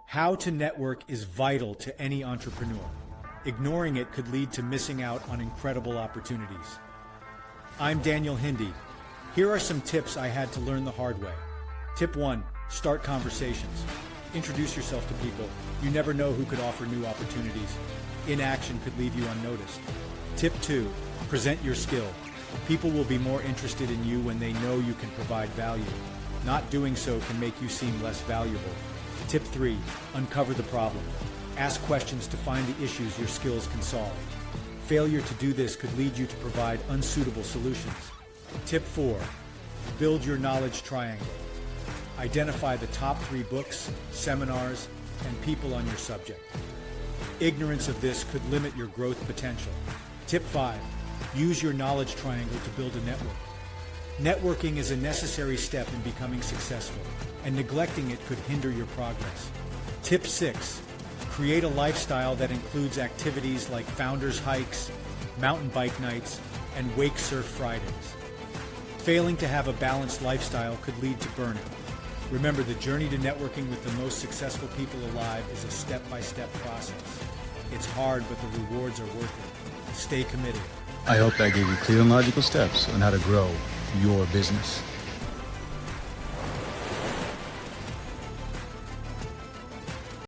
How to network is vital to any entrepreneur. Ignoring it could lead to missing out on incredible opportunities. I'm Daniel Hindi. Here are some tips I had to learn the hard way. Tip 1. Start conversations. Introduce yourself to people. You never know who could offer new opportunities. Inaction could leave you unnoticed. Tip 2. Present your skill. People will be more interested in you when they know you can provide value. Not doing so can make you seem less valuable. Tip 3. Uncover the problem. Ask questions to find the issues your skills can solve. Failure to do this could lead you to provide unsuitable solutions. Tip 4. Build your knowledge triangle. Identify the top 3 books, seminars, and people on your subject. Ignorance of this could limit your growth potential. Tip 5. Use your knowledge triangle to build a network. Networking is a necessary step in becoming successful, and neglecting it could hinder your progress. Tip 6. Create a lifestyle that includes activities like founders' hikes, mountain bike nights, and wake surf Fridays. Failing to have a balanced lifestyle could lead to burnout. Remember, the journey to networking with the most successful people alive is a step-by-step process. It's hard, but the rewards are worth it. Stay committed. I hope that gave you clear and logical steps on how to grow your business.